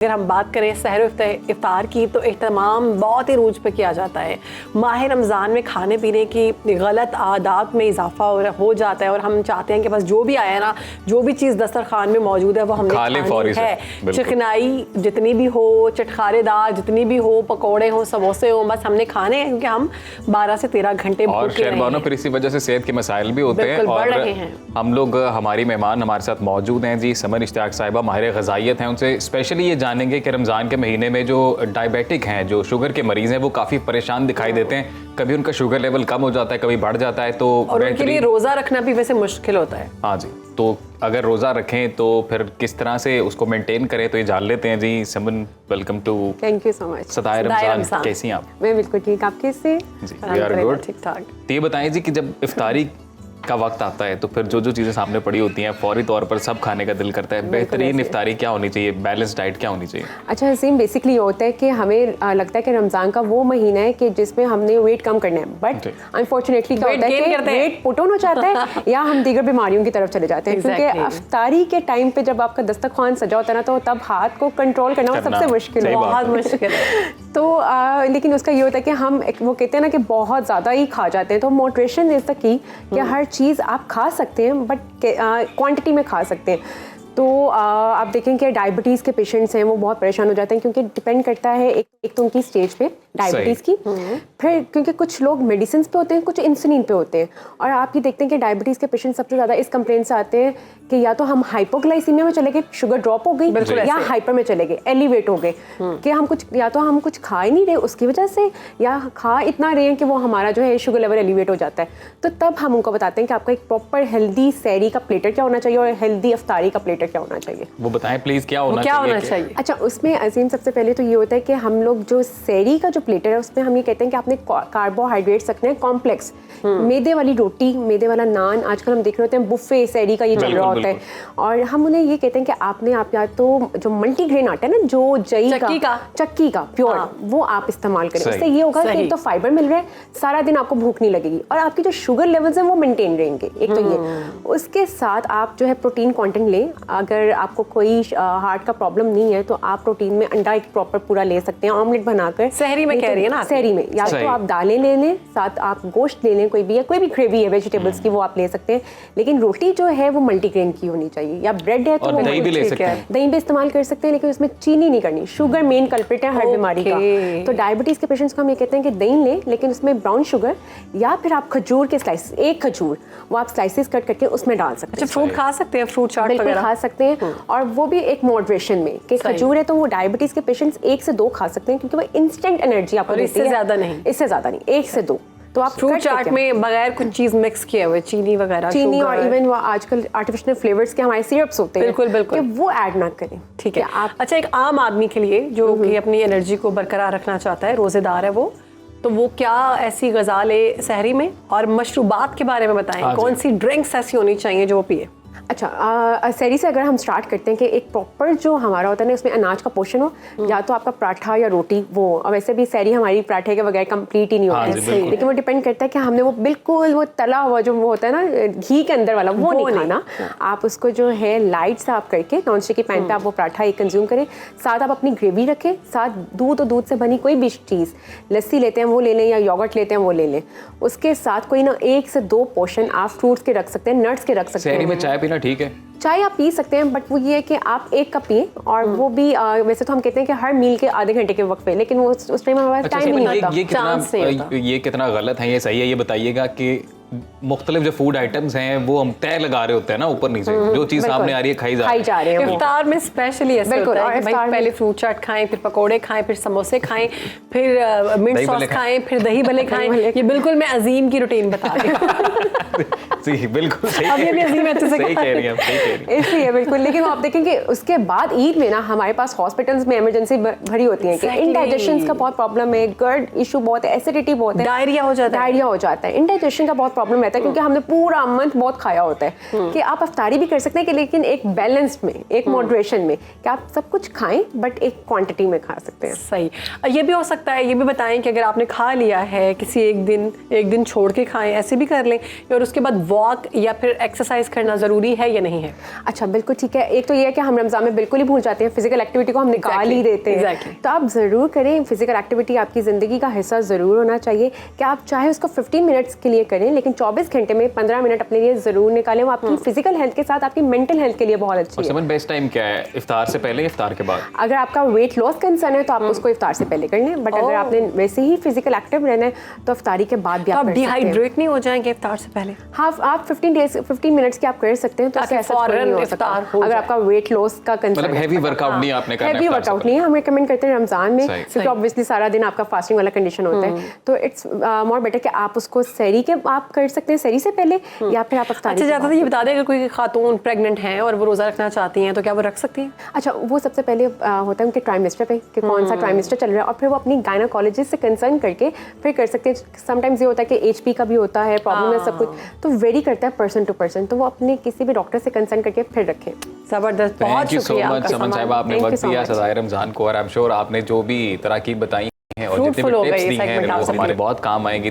अगर हम बात करें सहर इफ्तार की तो एहतमाम बहुत ही रूज पे किया जाता है। माह रमज़ान में खाने पीने की गलत आदात में इजाफा हो जाता है और हम चाहते हैं कि बस जो भी आया ना, जो भी चीज़ दस्तरखान में मौजूद है वो हमने खानी है। चिकनाई जितनी भी हो, चटखारेदार जितनी भी हो, पकौड़े हो, समोसे हो, बस हमने खाने हैं क्योंकि हम 12 से 13 घंटे भूखे हैं। फिर इसी वजह से सेहत के मसाइल भी होते हैं और हम लोग हमारी मेहमान हमारे साथ मौजूद हैं जी, समर इश्तियाक साहिबा माहिर ग़िज़ाइयत हैं। उनसे स्पेशली ये जानेंगे कि रमज़ान के महीने में जो डायबिटिक हैं, जो शुगर के मरीज़ हैं, वो काफ़ी परेशान दिखाई देते हैं। कभी उनका शुगर लेवल कम हो जाता है, कभी बढ़ जाता है, तो और उनके लिए रोज़ा रखना भी वैसे मुश्किल होता है। हाँ जी, तो अगर रोज़ा रखें तो फिर किस तरह से उसको मेंटेन करें, तो ये जान लेते हैं जी। Saman, welcome to. Thank you so much. सदाए रमज़ान, कैसी हैं आप? मैं बिल्कुल ठीक, आप कैसे? जी, वी आर गुड, ठीक ठाक। तो ये बताएं जी कि जब इफ्तारी का वक्त आता है तो फिर जो जो चीज़ें सामने पड़ी होती हैं फौरी तौर पर सब खाने का दिल करता है। बेहतरीन इफ्तारी क्या होनी चाहिए, बैलेंस डाइट क्या होनी चाहिए? अच्छा हसीम, बेसिकली ये होता है कि हमें लगता है कि रमज़ान का वो महीना है कि जिसमें हमने वेट कम करना है, बट अनफॉर्चुनेटली क्या होता है कि वेट पुट ऑन हो जाता है या हम दीगर बीमारियों की तरफ चले जाते हैं। क्योंकि इफ्तारी के टाइम पे जब आपका दस्तरखान सजा होता है ना, तो तब हाथ को कंट्रोल करना सबसे मुश्किल है, बहुत मुश्किल है। तो लेकिन उसका ये होता है कि हम वो कहते हैं ना कि बहुत ज़्यादा ही खा जाते हैं। तो मोटिवेशन इज़ द की कि हर चीज़ आप खा सकते हैं, बट क्वांटिटी में खा सकते हैं। तो आप देखें कि डायबिटीज़ के पेशेंट्स हैं वो बहुत परेशान हो जाते हैं, क्योंकि डिपेंड करता है एक तो उनकी स्टेज पे डायबिटीज़ की, फिर क्योंकि कुछ लोग मेडिसिन पे होते हैं, कुछ इंसुलिन पे होते हैं। और आप ये देखते हैं कि डायबिटीज़ के पेशेंट सबसे ज़्यादा इस कंप्लेंट से आते हैं कि या तो हम हाइपोग्लाइसीमिया में चले गए, शुगर ड्रॉप हो गई, या हाइपर में चले गए, एलिवेट हो गए, कि हम कुछ या तो हम कुछ खा ही नहीं रहे उसकी वजह से, या खा इतना रहे हैं कि वो हमारा जो है शुगर लेवल एलिवेट हो जाता है। तो तब हम उनको बताते हैं कि आपका एक प्रॉपर हेल्दी सहरी का प्लेटर क्या होना चाहिए और हेल्दी इफ्तारी का प्लेटर क्या होना चाहिए। वो बताएं प्लीज, क्या होना चाहिए? अच्छा, उसमें अजीम सबसे पहले तो ये होता है कि हम लोग जो सहरी का जो प्लेटर है उसमें हम ये कहते हैं कि आपने कार्बोहाइड्रेट्स रखने हैं कॉम्प्लेक्स। मैदे वाली रोटी, मैदे वाला नान, आजकल हम देख रहे होते हैं बुफे सहरी का ये चल रहा होता है, और हम उन्हें ये कहते हैं कि आपने आप या तो जो मल्टीग्रेन आटा है ना, जो चक्की का प्योर, वो आप इस्तेमाल करें। उससे ये होगा कि तो फाइबर मिल रहा है, सारा दिन आपको भूख नहीं लगेगी और आपकी जो शुगर लेवल्स हैं वो मेंटेन रहेंगे। एक तो ये, उसके साथ आप जो है प्रोटीन कंटेंट लें। अगर आपको कोई हार्ट का प्रॉब्लम नहीं है तो आप प्रोटीन में अंडा एक प्रॉपर पूरा ले सकते हैं, ऑमलेट बनाकर। सहरी में कह रही है ना, सहरी में या तो आप दालें ले लें, साथ आप गोश्त ले लें, कोई भी ग्रेवी है वेजिटेबल्स की, वो आप ले सकते हैं। लेकिन रोटी जो है वो मल्टीग्रेन की होनी चाहिए, या ब्रेड है तो दही भी ले सकते हैं, दही भी इस्तेमाल कर सकते हैं, लेकिन उसमें चीनी नहीं करनी। शुगर मेन कल्प्रिट है हर बीमारी का। तो डायबिटीज के पेशेंट्स को हम ये कहते हैं कि दही लें, लेकिन उसमें ब्राउन शुगर, या फिर आप खजूर के स्लाइस, एक खजूर वो आप स्लाइसेस कट करके उसमें डाल सकते हैं। अच्छा, फ्रूट खा सकते हैं, फ्रूट चाट वगैरह खा सकते हैं, और वो भी एक मॉडरेशन में। कि खजूर है तो वो डायबिटीज के पेशेंट्स 1 से 2 खा सकते हैं, क्योंकि वो इंस्टेंट एनर्जी आपको देती है, इससे ज्यादा नहीं, 1 से 2। तो आप फ्रूट चाट में बगैर कुछ चीज मिक्स किए हुए, चीनी वगैरह, चीनी और इवन वो आजकल आर्टिफिशियल फ्लेवर्स के हमारे सिरप्स होते हैं, बिल्कुल कि वो ऐड ना करें। ठीक है आप। अच्छा, एक आम आदमी के लिए जो कि अपनी एनर्जी को बरकरार रखना चाहता है, रोजेदार है वो, तो वो क्या ऐसी गज़ा ले सहरी में? और मशरूबात के बारे में बताएं, कौन सी ड्रिंक्स ऐसी होनी चाहिए जो वो पिए? अच्छा, सहरी से अगर हम स्टार्ट करते हैं कि एक प्रॉपर जो हमारा होता है ना, उसमें अनाज का पोर्शन हो, या तो आपका पराठा या रोटी, वो वैसे भी सहरी हमारी पराठे के बगैर कंप्लीट ही नहीं होता है, लेकिन वो डिपेंड करता है कि हमने वो बिल्कुल वो तला हुआ जो वो होता है ना घी के अंदर वाला, वो नहीं खाना। आप उसको जो है लाइट सा आप करके नॉन स्टिक की पैन पे आप वो पराठा एक कंज्यूम करें, साथ आप अपनी ग्रेवी रखें, साथ दूध और दूध से बनी कोई भी चीज़, लस्सी लेते हैं वो ले लें, या योगर्ट लेते हैं वो ले लें। उसके साथ कोई ना 1 से 2 पोर्शन आप फ्रूट्स के रख सकते हैं, नट्स के रख सकते हैं। सहरी में चाय पीना ठीक है? चाय आप पी सकते हैं, बट वो ये है कि आप 1 कप पिए, और वो भी वैसे तो हम कहते हैं कि हर मील के आधे घंटे के वक्त पे, लेकिन वो उस टाइम हमारे पास टाइम नहीं होता। ये कितना गलत है, ये सही है? ये बताइएगा कि मुख्तलिफ जो फूड आइटम्स हैं वो हम तय लगा रहे होते हैं ना ऊपर नीचे, जो चीज़ सामने आ रही है खाई जा रही है। इफ्तार में स्पेशली ऐसे होता है कि भाई पहले फ्रूट चाट खाएं, फिर पकोड़े खाएं, फिर समोसे खाएं, फिर मिंट सॉस खाएं, फिर दही भले खाएं। ये बिल्कुल मैं अजीम की रूटीन बता रही हूँ। जी बिल्कुल सही, अब ये भी अजीम अच्छे से सही कह रही हैं, इसलिए बिल्कुल। लेकिन आप देखेंगे उसके बाद ईद में ना हमारे पास हॉस्पिटल्स में इमरजेंसी भरी होती है कि इंडाइजेशन का बहुत प्रॉब्लम है, गर्ड इशू बहुत है, एसिडिटी बहुत है, डायरिया हो जाता है, इंडाइजेशन का बहुत प्रॉब्लम रहता है, क्योंकि हमने पूरा मंथ बहुत खाया होता है। कि आप इफ्तारी भी कर सकते हैं, कि लेकिन एक बैलेंस्ड में, एक मॉडरेशन में, कि आप सब कुछ खाएं बट एक क्वांटिटी में खा सकते हैं। सही। ये भी हो सकता है, ये भी बताएं कि अगर आपने खा लिया है किसी एक दिन छोड़ के खाएं, ऐसे भी कर लें, और उसके बाद वॉक या फिर एक्सरसाइज करना ज़रूरी है या नहीं है? अच्छा, बिल्कुल ठीक है। एक तो ये है कि हम रमज़ान में बिल्कुल ही भूल जाते हैं, फिजिकल एक्टिविटी को हम निकाल ही देते हैं। तो आप ज़रूर करें, फिजिकल एक्टिविटी आपकी ज़िंदगी का हिस्सा ज़रूर होना चाहिए कि आप चाहे उसको 15 मिनट्स के लिए करें, लेकिन 24 घंटे में 15 मिनट अपने लिए ज़रूर निकालें। वो आपकी फिजिकल हेल्थ के साथ आपकी मेंटल हेल्थ के लिए बहुत अच्छी है। समन बेस्ट टाइम क्या है, इफ्तार से पहले या इफ्तार के बाद? अगर आपका वेट लॉस कंसर्न है तो आप उसको इफ्तार से पहले कर लें, बट अगर आपने वैसे ही फिजिकल एक्टिव रहना है तो इफ्तारी के बाद भी आप कर सकते हैं। डिहाइड्रेट नहीं हो जाएंगे इफ्तार से पहले? हाँ, आप 15 मिनट्स की आप कर सकते हैं, तो ताकि ऐसा कोई नहीं हो सकता। अगर आपका वेट लॉस का कंसर्न, मतलब हैवी वर्कआउट नहीं आपने करना है, हैवी वर्कआउट नहीं हम रिकमेंड करते हैं रमजान में, सही। क्योंकि ऑब्वियसली सारा दिन आपका फास्टिंग वाला कंडीशन होता है, तो इट्स मोर बेटर कि आप उसको सहरी के आप कर सकते हैं, सहरी से पहले या फिर आप इफ्तारी। अच्छा, ज़्यादा ये बता दें, अगर कोई खातून प्रेग्नेंट हैं और वो रोज़ा रखना चाहती हैं तो क्या वो रख सकती हैं? अच्छा, वो सबसे पहले होता है उनके ट्राइमेस्टर पे कि कौन सा ट्राइमेस्टर चल रहा है, और फिर वो अपनी गायनाकोलॉजिस्ट से कंसर्न करके फिर कर सकते हैं। समटाइम्स ये होता है कि एचपी का भी होता है प्रॉब्लम है, सब कुछ तो वेरी करता है पर्सन टू पर्सन, तो वो अपने किसी भी डॉक्टर से कंसर्न करके फिर रखें। ज़बरदस्त, बहुत शुक्रिया आपका समन साहिबा, आपने वक्त दिया सदाए रमज़ान को, और आई एम श्योर आपने जो भी तरकीब बताई हैं और जितने भी टिप्स दी हैं वो हमारे बहुत काम आएंगी।